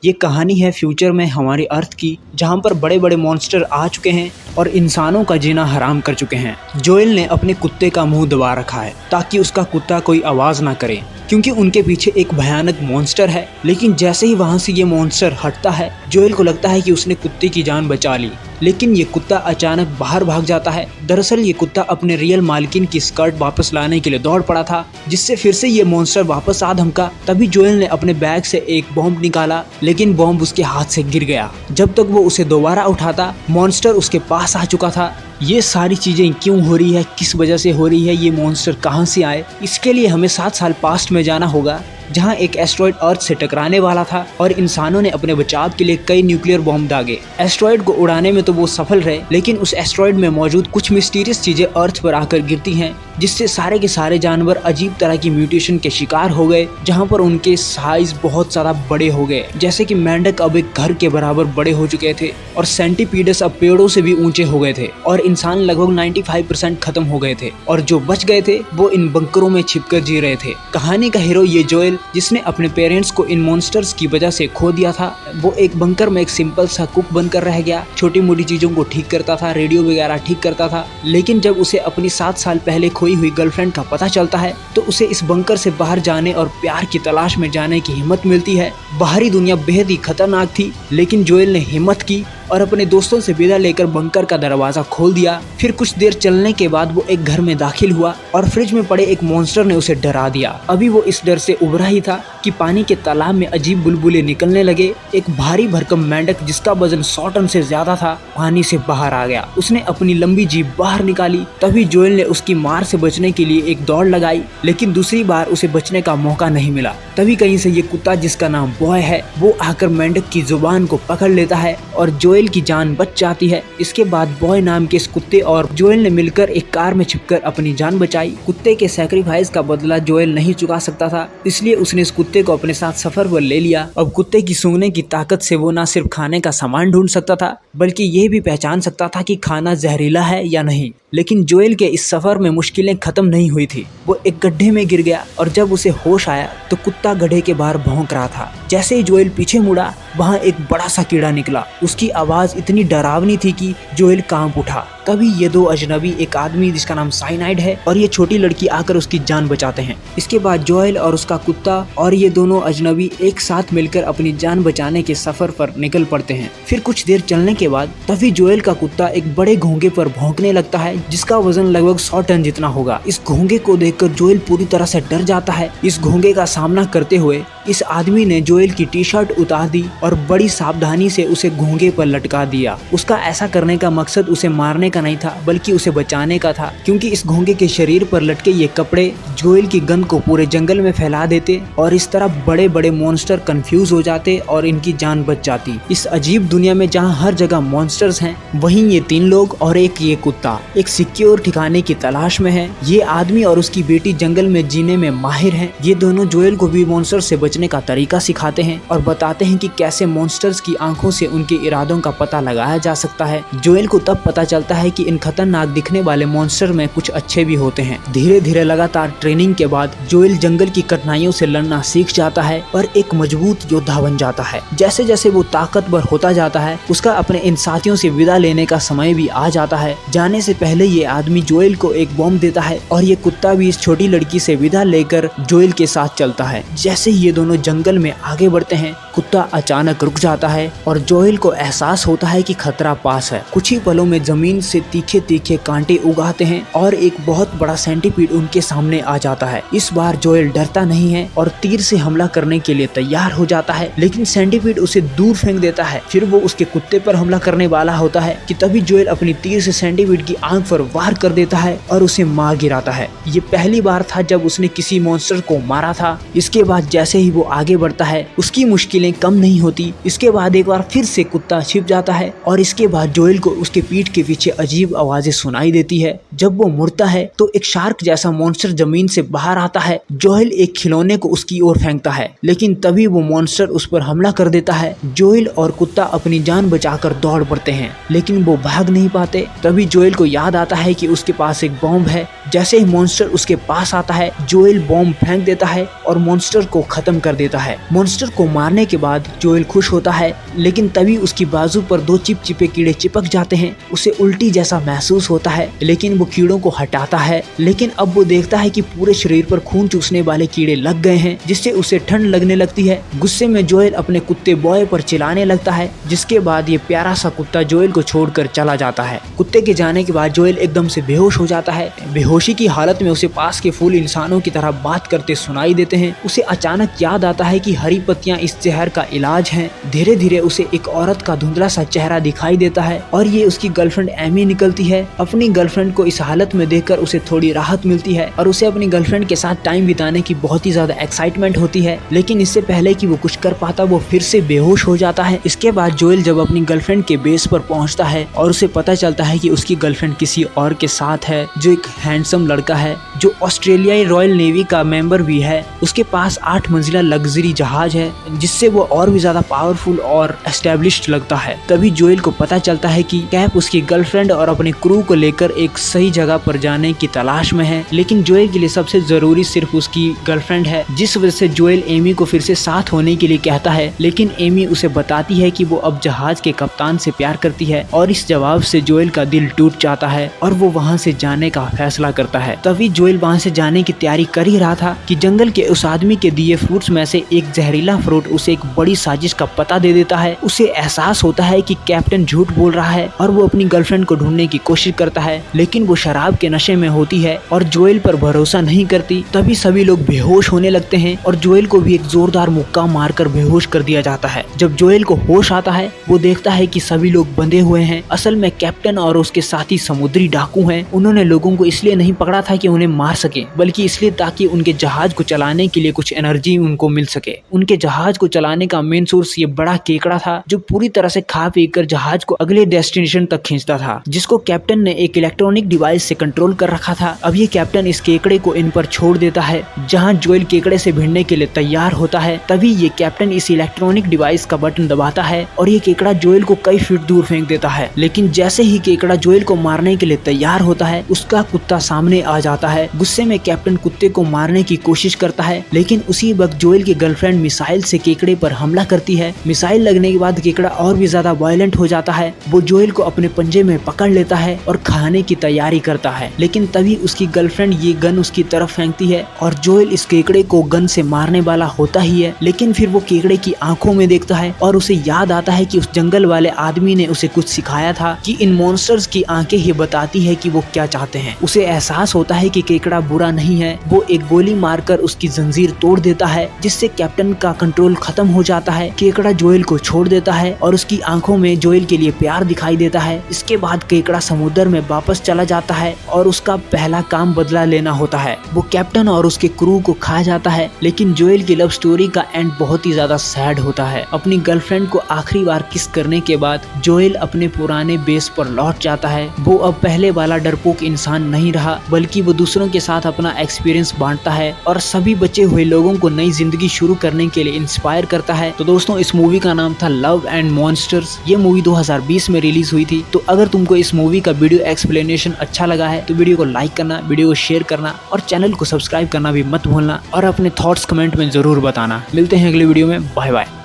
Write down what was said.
ये कहानी है फ्यूचर में हमारी अर्थ की, जहाँ पर बड़े बड़े मॉन्स्टर आ चुके हैं और इंसानों का जीना हराम कर चुके हैं। जोएल ने अपने कुत्ते का मुंह दबा रखा है ताकि उसका कुत्ता कोई आवाज़ ना करे, क्योंकि उनके पीछे एक भयानक मॉन्स्टर है। लेकिन जैसे ही वहाँ से ये मॉन्स्टर हटता है, जोएल को लगता है कि उसने कुत्ते की जान बचा ली, लेकिन ये कुत्ता अचानक बाहर भाग जाता है। दरअसल ये कुत्ता अपने रियल मालकिन की स्कर्ट वापस लाने के लिए दौड़ पड़ा था, जिससे फिर से ये मॉन्स्टर वापस आ धमका। तभी जोएल ने अपने बैग से एक बॉम्ब निकाला, लेकिन बॉम्ब उसके हाथ से गिर गया। जब तक वो उसे दोबारा उठाता, मॉन्स्टर उसके पास आ चुका था। ये सारी चीजें क्यों हो रही है, किस वजह से हो रही है, ये मॉन्स्टर कहाँ से आए, इसके लिए हमें 7 साल पास्ट में जाना होगा, जहां एक एस्ट्रॉयड अर्थ से टकराने वाला था और इंसानों ने अपने बचाव के लिए कई न्यूक्लियर बॉम्ब दागे। एस्ट्रॉयड को उड़ाने में तो वो सफल रहे, लेकिन उस एस्ट्रॉयड में मौजूद कुछ मिस्टीरियस चीजें अर्थ पर आकर गिरती हैं, जिससे सारे के सारे जानवर अजीब तरह की म्यूटेशन के शिकार हो गए, जहां पर उनके साइज बहुत ज्यादा बड़े हो गए। जैसे कि मेंढक अब एक घर के बराबर बड़े हो चुके थे और सेंटीपीडस अब पेड़ों से भी ऊंचे हो गए थे और इंसान लगभग 95% खत्म हो गए थे, और जो बच गए थे वो इन बंकरों में छिपकर जी रहे थे। कहानी का हीरो ये जोएल, जिसने अपने पेरेंट्स को इन मॉन्स्टर्स की वजह से खो दिया था, वो एक बंकर में एक सिंपल सा कुक बनकर रह गया। छोटी मोटी चीजों को ठीक करता था, रेडियो वगैरह ठीक करता था। लेकिन जब उसे अपनी 7 साल पहले खोई हुई गर्लफ्रेंड का पता चलता है, तो उसे इस बंकर से बाहर जाने और प्यार की तलाश में जाने की हिम्मत मिलती है। बाहरी दुनिया बेहद ही खतरनाक थी, लेकिन जोएल ने हिम्मत की और अपने दोस्तों से विदा लेकर बंकर का दरवाजा खोल दिया। फिर कुछ देर चलने के बाद वो एक घर में दाखिल हुआ और फ्रिज में पड़े एक मॉन्स्टर ने उसे डरा दिया। अभी वो इस डर से उभरा ही था कि पानी के तालाब में अजीब बुलबुले निकलने लगे। एक भारी भरकम मेंढक जिसका वजन 100 टन से ज्यादा था, पानी से बाहर आ गया। उसने अपनी लंबी जीभ बाहर निकाली। तभी जोएल ने उसकी मार से बचने के लिए एक दौड़ लगाई, लेकिन दूसरी बार उसे बचने का मौका नहीं मिला। तभी कहीं से ये कुत्ता, जिसका नाम बॉय है, वो आकर मेंढक की जुबान को पकड़ लेता है और जोएल की जान बच जाती है। इसके बाद बॉय नाम के इस कुत्ते और जोएल ने मिलकर एक कार में छिपकर अपनी जान बचाई। कुत्ते के सैक्रिफाइस का बदला जोएल नहीं चुका सकता था, इसलिए उसने इस कुत्ते को अपने साथ सफर पर ले लिया। अब कुत्ते की सूंघने की ताकत से वो न सिर्फ खाने का सामान ढूंढ सकता था, बल्कि ये भी पहचान सकता था कि खाना जहरीला है या नहीं। लेकिन जोएल के इस सफर में मुश्किलें खत्म नहीं हुई थी। वो एक गड्ढे में गिर गया और जब उसे होश आया तो कुत्ता गड्ढे के बाहर भौंक रहा था। जैसे ही जोएल पीछे मुड़ा, वहाँ एक बड़ा सा कीड़ा निकला। उसकी आवाज इतनी डरावनी थी कि जोएल कांप उठा। तभी ये दो अजनबी, एक आदमी जिसका नाम साइनाइड है और ये छोटी लड़की, आकर उसकी जान बचाते हैं। इसके बाद जोएल और उसका कुत्ता और ये दोनों अजनबी एक साथ मिलकर अपनी जान बचाने के सफर पर निकल पड़ते हैं। फिर कुछ देर चलने के बाद तभी जोएल का कुत्ता एक बड़े घोंघे पर भौंकने लगता है, जिसका वजन लगभग 100 टन जितना होगा। इस घोंघे को देखकर जोएल पूरी तरह से डर जाता है। इस घोंघे का सामना करते हुए इस आदमी ने जोएल की टी-शर्ट उतार दी और बड़ी सावधानी से उसे घोंघे पर लटका दिया। उसका ऐसा करने का मकसद उसे मारने का नहीं था, बल्कि उसे बचाने का था, क्योंकि इस घोंघे के शरीर पर लटके ये कपड़े जोएल की गंध को पूरे जंगल में फैला देते और इस तरह बड़े बड़े मॉन्स्टर कंफ्यूज हो जाते और इनकी जान बच जाती। इस अजीब दुनिया में जहाँ हर जगह मॉन्स्टर्स हैं, वहीं ये 3 लोग और एक ये कुत्ता एक सिक्योर ठिकाने की तलाश में है। ये आदमी और उसकी बेटी जंगल में जीने में माहिर हैं। ये दोनों जोएल को भी मॉन्स्टर से बचने का तरीका सिखाते हैं और बताते हैं कि कैसे मॉन्स्टर्स की आंखों से उनके इरादों का पता लगाया जा सकता है। जोएल को तब पता चलता है कि इन खतरनाक दिखने वाले मॉन्स्टर में कुछ अच्छे भी होते हैं। धीरे धीरे लगातार ट्रेनिंग के बाद जोएल जंगल की कठिनाइयों से लड़ना सीख जाता है और एक मजबूत योद्धा बन जाता है। जैसे जैसे वो ताकतवर होता जाता है, उसका अपने इन साथियों से विदा लेने का समय भी आ जाता है। जाने से पहले ये आदमी जोएल को एक बॉम्ब देता है और ये कुत्ता भी इस छोटी लड़की से विदा लेकर जोएल के साथ चलता है। जैसे ही ये दोनों जंगल में आगे बढ़ते हैं, कुत्ता अचानक रुक जाता है और जोएल को एहसास होता है कि खतरा पास है। कुछ ही पलों में जमीन से तीखे तीखे कांटे उगाते हैं और एक बहुत बड़ा सेंटीपीड उनके सामने आ जाता है। इस बार जोएल डरता नहीं है और तीर से हमला करने के लिए तैयार हो जाता है, लेकिन सेंटीपीड उसे दूर फेंक देता है। फिर वो उसके कुत्ते पर हमला करने वाला होता है कि तभी जोएल अपनी तीर से सेंटीपीड की आंख पर वार कर देता है और उसे मार गिराता है। ये पहली बार था जब उसने किसी मॉन्स्टर को मारा था। इसके बाद जैसे ही वो आगे बढ़ता है, उसकी मुश्किलें कम नहीं होती। इसके बाद एक बार फिर से कुत्ता छिप जाता है और इसके बाद जोएल को उसके पीठ के पीछे अजीब आवाजें सुनाई देती है। जब वो मुड़ता है तो एक शार्क जैसा मॉन्स्टर जमीन से बाहर आता है। जोएल एक खिलौने को उसकी ओर फेंकता है, लेकिन तभी वो मॉन्स्टर उस पर हमला कर देता है। जोएल और कुत्ता अपनी जान बचाकर दौड़ पड़ते हैं, लेकिन वो भाग नहीं पाते। तभी जोएल को याद आता है कि उसके पास एक बॉम्ब है। जैसे ही मॉन्स्टर उसके पास आता है, जोएल बॉम्ब फेंक देता है और मॉन्स्टर को खत्म कर देता है। मॉन्स्टर को मारने के बाद जोएल खुश होता है, लेकिन तभी उसकी बाजू पर 2 चिपचिपे कीड़े चिपक जाते हैं। उसे उल्टी जैसा महसूस होता है, लेकिन वो कीड़ों को हटाता है। लेकिन अब वो देखता है कि पूरे शरीर पर खून चूसने वाले कीड़े लग गए हैं, जिससे उसे ठंड लगने लगती है। गुस्से में जोएल अपने कुत्ते बॉय पर चिल्लाने लगता है, जिसके बाद ये प्यारा सा कुत्ता जोएल को छोड़कर चला जाता है। कुत्ते के जाने के बाद जोएल एकदम से बेहोश हो जाता है। बेहोशी की हालत में उसे पास के फूल इंसानों की तरह बात करते सुनाई देते हैं। उसे अचानक याद आता है कि हरी पत्तियां इस जहर का इलाज हैं। धीरे धीरे उसे एक औरत का धुंधला सा चेहरा दिखाई देता है और ये उसकी गर्लफ्रेंड एमी निकलती है। अपनी गर्लफ्रेंड को इस हालत में देखकर उसे थोड़ी राहत मिलती है और उसे अपनी गर्लफ्रेंड के साथ टाइम बिताने की बहुत ही ज्यादा एक्साइटमेंट होती है। लेकिन इससे पहले कि वो कुछ कर पाता, वो फिर से बेहोश हो जाता है। इसके बाद जोएल जब अपनी गर्लफ्रेंड के बेस पर पहुंचता है और उसे पता चलता है कि उसकी गर्लफ्रेंड किसी और के साथ है, जो एक हैंडसम लड़का है, जो ऑस्ट्रेलियाई रॉयल नेवी का मेंबर भी है। उसके पास 8 मंजिला लग्जरी जहाज है, जिससे वो और भी ज्यादा पावरफुल और एस्टेब्लिश्ड लगता है। तभी जोएल को पता चलता है कि कैप उसकी गर्लफ्रेंड और अपने क्रू को लेकर एक सही जगह पर जाने की तलाश में है। लेकिन जोएल के लिए सबसे जरूरी सिर्फ उसकी गर्लफ्रेंड है, जिस वजह से जोएल एमी को फिर से साथ होने के लिए कहता है। लेकिन एमी उसे बताती है कि वो अब जहाज के कप्तान से प्यार करती है, और इस जवाब से जोएल का दिल टूट जाता है और वो वहाँ से जाने का फैसला करता है। तभी जोएल वहाँ से जाने की तैयारी कर ही रहा था कि जंगल के उस आदमी के दिए फ्रूट्स में से एक जहरीला फ्रूट उसे एक बड़ी साजिश का पता दे देता है। उसे एहसास होता है कि कैप्टन झूठ बोल रहा है और वो अपनी गर्लफ्रेंड को ढूंढने की कोशिश करता है, लेकिन वो शराब के नशे में होती है और जोएल पर भरोसा नहीं करती। तभी सभी लोग बेहोश होने लगते हैं और जोएल को भी एक जोरदार मुक्का मारकर बेहोश कर दिया जाता है। जब जोएल को होश आता है, वो देखता है कि सभी लोग बंधे हुए हैं। असल में कैप्टन और उसके साथी समुद्री डाकू हैं। उन्होंने लोगों को इसलिए नहीं पकड़ा था कि उन्हें मार सके, बल्कि इसलिए ताकि उनके जहाज को चलाने के लिए कुछ एनर्जी उनको मिल सके। उनके जहाज को चलाने का मेन सोर्स ये बड़ा केकड़ा था, जो पूरी तरह से खा पी कर जहाज को अगले डेस्टिनेशन तक खींचता था, जिसको कैप्टन ने एक इलेक्ट्रॉनिक डिवाइस से कंट्रोल कर रखा था। अब ये कैप्टन इस केकड़े को इन पर छोड़ देता है, जहाँ जोएल केकड़े से भिड़ने के लिए तैयार होता है। तभी ये कैप्टन इस इलेक्ट्रॉनिक डिवाइस का बटन दबाता है और ये केकड़ा जोएल को कई फीट दूर फेंक देता है। लेकिन जैसे ही केकड़ा जोएल को मारने के लिए तैयार होता है, उसका कुत्ता सामने आ जाता है। गुस्से में कैप्टन कुत्ते को मारने की कोशिश करता है, लेकिन उसी वक्त जोएल की गर्लफ्रेंड मिसाइल से केकड़े पर हमला करती है। मिसाइल लगने के बाद केकड़ा और भी ज्यादा वायलेंट हो जाता है। वो जोएल को अपने पंजे में पकड़ लेता है और खाने की तैयारी करता है। लेकिन तभी उसकी गर्लफ्रेंड ये गन उसकी तरफ फेंकती है और जोएल इस केकड़े को गन से मारने वाला होता ही है। लेकिन फिर वो केकड़े की आंखों में देखता है और उसे याद आता है कि उस जंगल वाले आदमी ने उसे कुछ सिखाया था कि इन मॉन्स्टर्स की आंखें ही बताती है कि वो क्या चाहते हैं। उसे एहसास होता है कि केकड़ा बुरा नहीं है। वो एक गोली मारकर उसकी जंजीर तोड़ देता है, जिससे कैप्टन का कंट्रोल खत्म हो जाता है। केकड़ा जोएल को छोड़ देता है और उसकी आंखों में जोएल के लिए प्यार दिखाई देता है। इसके बाद केकड़ा समुद्र में वापस चला जाता है और उसका पहला काम बदला लेना होता है। वो कैप्टन और उसके क्रू को खा जाता है। लेकिन जोएल की लव स्टोरी का एंड बहुत ही ज्यादा सैड होता है। अपनी गर्लफ्रेंड को आखिरी बार किस करने के बाद जोएल अपने पुराने बेस पर लौट जाता है। वो अब पहले वाला डरपोक इंसान नहीं रहा, बल्कि वो दूसरों के साथ अपना एक्सपीरियंस बांटता है और सभी बचे हुए लोगों को नई जिंदगी शुरू करने के लिए इंस्पायर करता है। तो दोस्तों, इस मूवी का नाम था लव एंड मॉन्स्टर्स। ये मूवी 2020 में रिलीज हुई थी। तो अगर तुमको इस मूवी का वीडियो एक्सप्लेनेशन अच्छा लगा है तो वीडियो को लाइक करना, वीडियो को शेयर करना और चैनल को सब्सक्राइब करना भी मत भूलना और अपने थॉट्स कमेंट में जरूर बताना। मिलते हैं अगले वीडियो में। Bye bye.